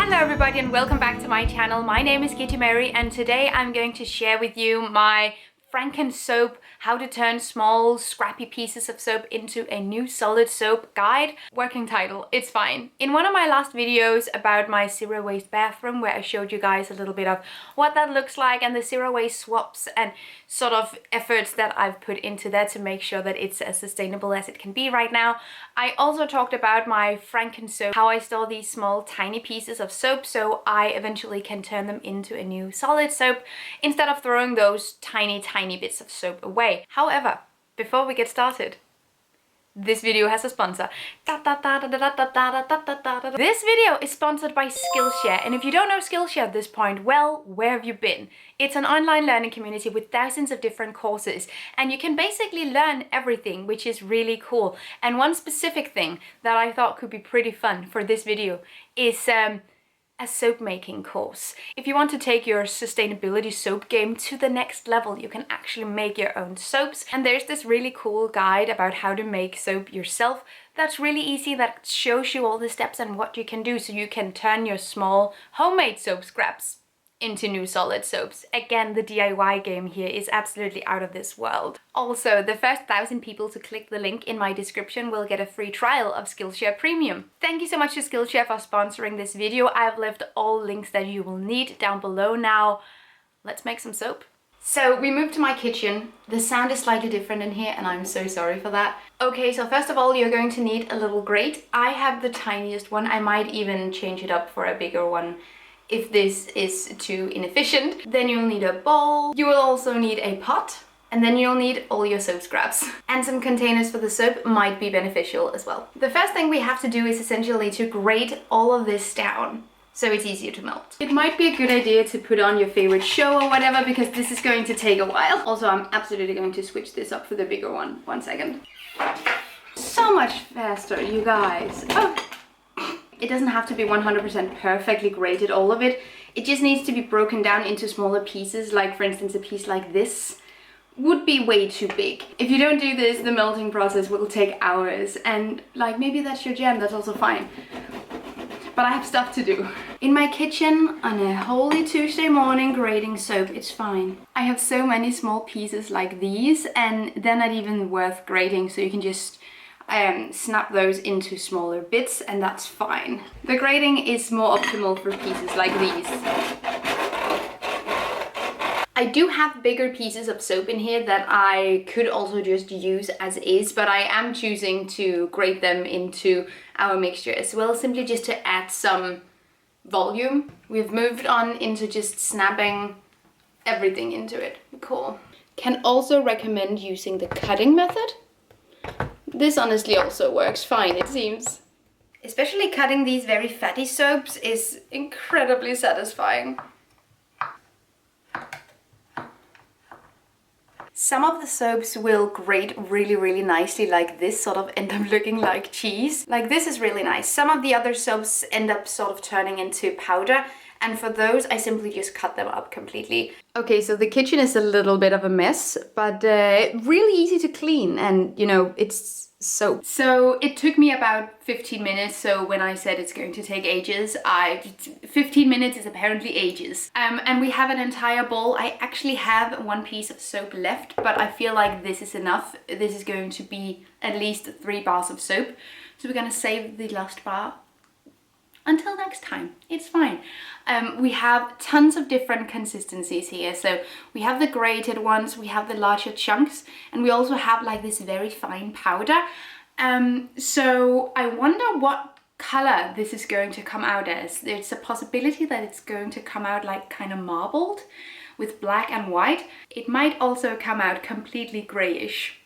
Hello everybody and welcome back to my channel. My name is Kitty Mary and today I'm going to share with you my Franken soap, how to turn small scrappy pieces of soap into a new solid soap guide. Working title, it's fine. In one of my last videos about my zero waste bathroom where I showed you guys a little bit of what that looks like and the zero waste swaps and sort of efforts that I've put into that to make sure that it's as sustainable as it can be right now. I also talked about my Franken soap, how I store these small tiny pieces of soap so I eventually can turn them into a new solid soap instead of throwing those tiny bits of soap away. However, before we get started, this video has a sponsor. This video is sponsored by Skillshare, and if you don't know Skillshare at this point, well, where have you been? It's an online learning community with thousands of different courses, and you can basically learn everything, which is really cool. And one specific thing that I thought could be pretty fun for this video is a soap making course. If you want to take your sustainability soap game to the next level, you can actually make your own soaps. And there's this really cool guide about how to make soap yourself that's really easy, that shows you all the steps and what you can do so you can turn your small homemade soap scraps into new solid soaps. Again, the DIY game here is absolutely out of this world. Also, the first 1,000 people to click the link in my description will get a free trial of Skillshare Premium. Thank you so much to Skillshare for sponsoring this video. I've left all links that you will need down below. Now, let's make some soap. So we moved to my kitchen. The sound is slightly different in here and I'm so sorry for that. Okay, so first of all, you're going to need a little grate. I have the tiniest one. I might even change it up for a bigger one if this is too inefficient. Then you'll need a bowl. You will also need a pot. And then you'll need all your soap scraps. And some containers for the soap might be beneficial as well. The first thing we have to do is essentially to grate all of this down so it's easier to melt. It might be a good idea to put on your favorite show or whatever because this is going to take a while. Also, I'm absolutely going to switch this up for the bigger one. 1 second. So much faster, you guys. Oh. It doesn't have to be 100% perfectly grated, all of it. It just needs to be broken down into smaller pieces, like for instance a piece like this would be way too big. If you don't do this, the melting process will take hours, and like maybe that's your jam, that's also fine. But I have stuff to do. In my kitchen on a holy Tuesday morning grating soap, it's fine. I have so many small pieces like these and they're not even worth grating, so you can just snap those into smaller bits and that's fine. The grating is more optimal for pieces like these. I do have bigger pieces of soap in here that I could also just use as is, but I am choosing to grate them into our mixture as well, simply just to add some volume. We've moved on into just snapping everything into it. Cool. Can also recommend using the cutting method. This honestly also works fine, it seems. Especially cutting these very fatty soaps is incredibly satisfying. Some of the soaps will grate really nicely like this, sort of end up looking like cheese. Like this is really nice. Some of the other soaps end up sort of turning into powder, and for those I simply just cut them up completely. Okay, so the kitchen is a little bit of a mess, but really easy to clean, and you know, it's soap. So it took me about 15 minutes, so when I said it's going to take ages, 15 minutes is apparently ages. And we have an entire bowl. I actually have 1 piece of soap left, but I feel like this is enough. This is going to be at least 3 bars of soap. So we're gonna save the last bar until next time. It's fine. We have tons of different consistencies here. So we have the grated ones, we have the larger chunks, and we also have like this very fine powder. So I wonder what color this is going to come out as. There's a possibility that it's going to come out like kind of marbled with black and white. It might also come out completely grayish.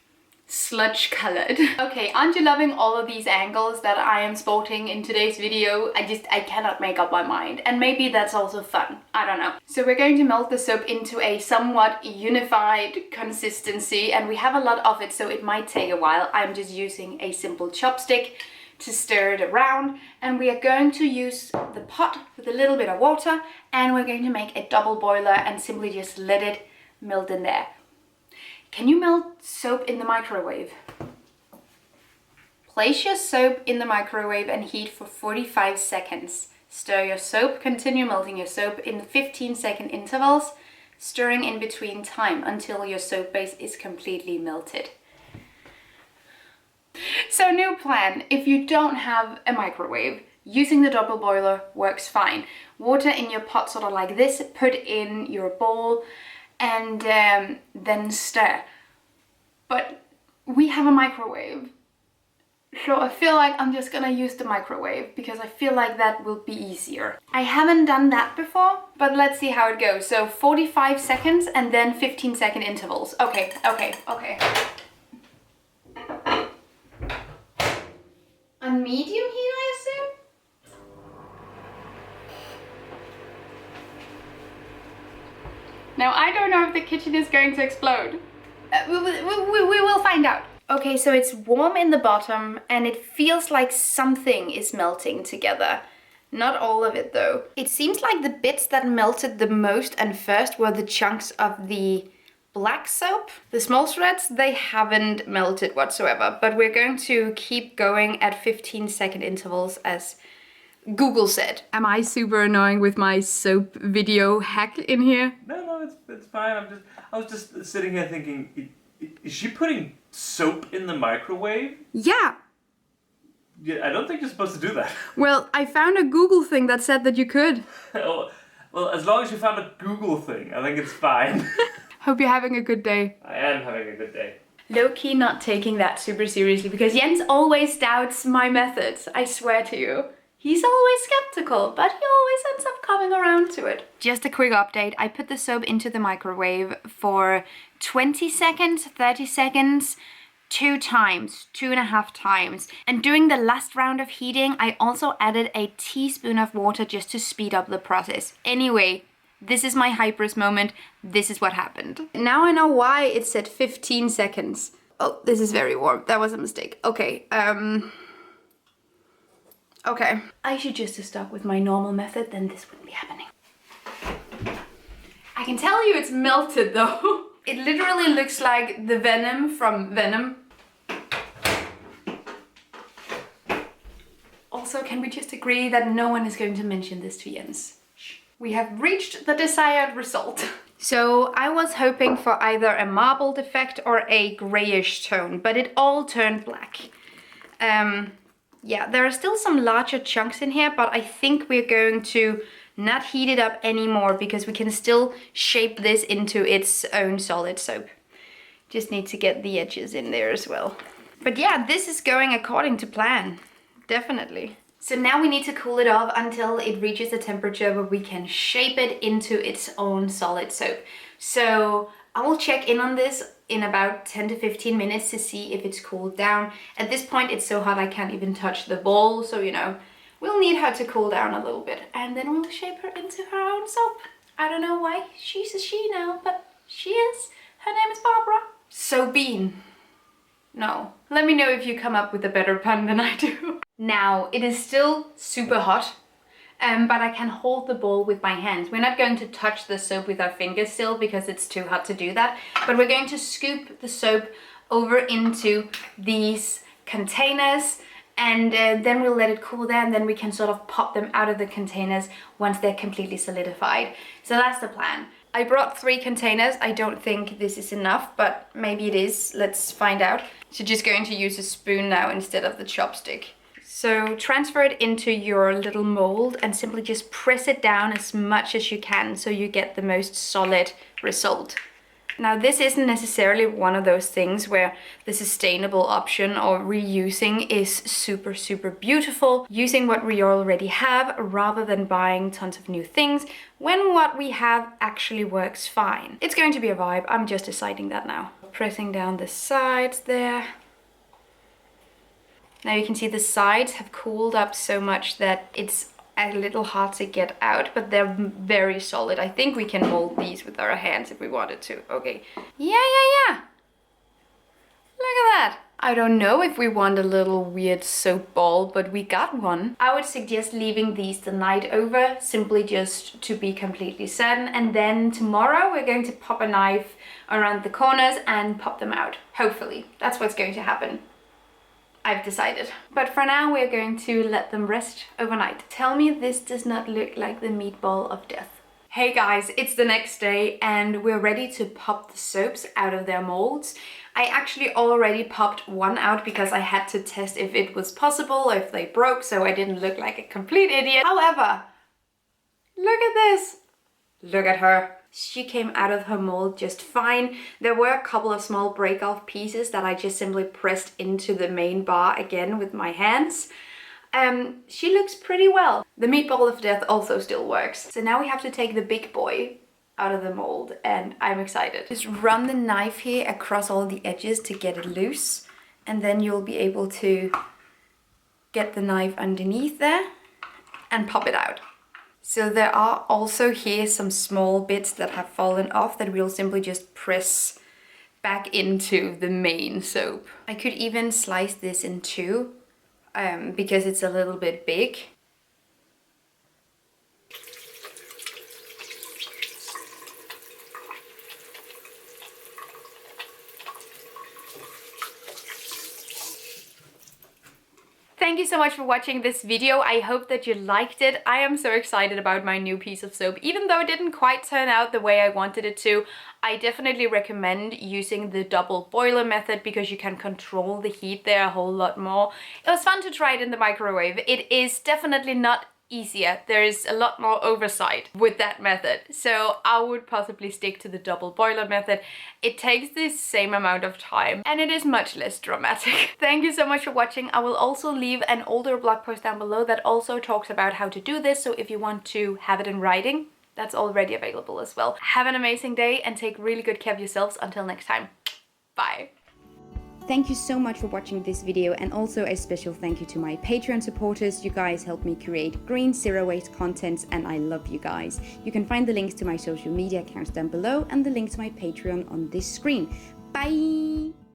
Sludge colored. Okay, aren't you loving all of these angles that I am sporting in today's video? I cannot make up my mind, and maybe that's also fun, I don't know. So we're going to melt the soap into a somewhat unified consistency, and we have a lot of it, so it might take a while. I'm just using a simple chopstick to stir it around, and we are going to use the pot with a little bit of water, and we're going to make a double boiler and simply just let it melt in there. Can you melt soap in the microwave? Place your soap in the microwave and heat for 45 seconds. Stir your soap, continue melting your soap in 15-second intervals, stirring in between time until your soap base is completely melted. So new plan, if you don't have a microwave, using the double boiler works fine. Water in your pot sort of like this, put in your bowl and then stir. But we have a microwave. So I feel like I'm just gonna use the microwave because I feel like that will be easier. I haven't done that before, but let's see how it goes. So 45 seconds and then 15-second intervals. Okay. On medium heat, I assume? Now I don't know if the kitchen is going to explode. We will find out. Okay, so it's warm in the bottom and it feels like something is melting together. Not all of it though. It seems like the bits that melted the most and first were the chunks of the black soap. The small shreds, they haven't melted whatsoever, but we're going to keep going at 15-second intervals as Google said. Am I super annoying with my soap video hack in here? No, it's fine. I was just sitting here thinking, is she putting soap in the microwave? Yeah. Yeah, I don't think you're supposed to do that. Well, I found a Google thing that said that you could. Well, as long as you found a Google thing, I think it's fine. Hope you're having a good day. I am having a good day. Low-key not taking that super seriously because Jens always doubts my methods, I swear to you. He's always skeptical, but he always ends up coming around to it. Just a quick update. I put the soap into the microwave for 20 seconds, 30 seconds, 2.5 times. And during the last round of heating, I also added a teaspoon of water just to speed up the process. Anyway, this is my Hypers moment. This is what happened. Now I know why it said 15 seconds. Oh, this is very warm. That was a mistake. Okay, okay. I should just have stuck with my normal method, then this wouldn't be happening. I can tell you it's melted though. It literally looks like the venom from Venom. Also, can we just agree that no one is going to mention this to Jens? We have reached the desired result. So I was hoping for either a marbled effect or a grayish tone, but it all turned black. Yeah, there are still some larger chunks in here, but I think we're going to not heat it up anymore because we can still shape this into its own solid soap. Just need to get the edges in there as well. But yeah, this is going according to plan, definitely. So now we need to cool it off until it reaches a temperature where we can shape it into its own solid soap. So I will check in on this in about 10 to 15 minutes to see if it's cooled down. At this point it's so hot I can't even touch the bowl, so you know, we'll need her to cool down a little bit and then we'll shape her into her own soap. I don't know why she's a she now, but she is. Her name is Barbara. So Bean. No. Let me know if you come up with a better pun than I do. Now, it is still super hot, but I can hold the bowl with my hands. We're not going to touch the soap with our fingers still because it's too hot to do that, but we're going to scoop the soap over into these containers and then we'll let it cool down, and then we can sort of pop them out of the containers once they're completely solidified. So that's the plan. I brought 3 containers. I don't think this is enough, but maybe it is. Let's find out. So just going to use a spoon now instead of the chopstick. So transfer it into your little mold and simply just press it down as much as you can so you get the most solid result. Now this isn't necessarily one of those things where the sustainable option or reusing is super beautiful, using what we already have rather than buying tons of new things when what we have actually works fine. It's going to be a vibe, I'm just deciding that now. Pressing down the sides there. Now you can see the sides have cooled up so much that it's a little hard to get out, but they're very solid. I think we can mold these with our hands if we wanted to. Okay. Yeah. Look at that. I don't know if we want a little weird soap ball, but we got one. I would suggest leaving these the night over, simply just to be completely certain. And then tomorrow we're going to pop a knife around the corners and pop them out. Hopefully. That's what's going to happen. I've decided. But for now, we're going to let them rest overnight. Tell me this does not look like the meatball of death. Hey guys, it's the next day and we're ready to pop the soaps out of their molds. I actually already popped one out because I had to test if it was possible, if they broke, so I didn't look like a complete idiot. However, look at this. Look at her. She came out of her mold just fine. There were a couple of small break-off pieces that I just simply pressed into the main bar again with my hands. She looks pretty well. The meatball of death also still works. So now we have to take the big boy out of the mold and I'm excited. Just run the knife here across all the edges to get it loose and then you'll be able to get the knife underneath there and pop it out. So there are also here some small bits that have fallen off that we'll simply just press back into the main soap. I could even slice this in two because it's a little bit big. Thank you so much for watching this video. I hope that you liked it. I am so excited about my new piece of soap. Even though it didn't quite turn out the way I wanted it to, I definitely recommend using the double boiler method because you can control the heat there a whole lot more. It was fun to try it in the microwave. It is definitely not easier. There is a lot more oversight with that method. So I would possibly stick to the double boiler method. It takes the same amount of time and it is much less dramatic. Thank you so much for watching. I will also leave an older blog post down below that also talks about how to do this. So if you want to have it in writing, that's already available as well. Have an amazing day and take really good care of yourselves. Until next time. Bye. Thank you so much for watching this video and also a special thank you to my Patreon supporters. You guys help me create green zero waste content and I love you guys. You can find the links to my social media accounts down below and the link to my Patreon on this screen. Bye!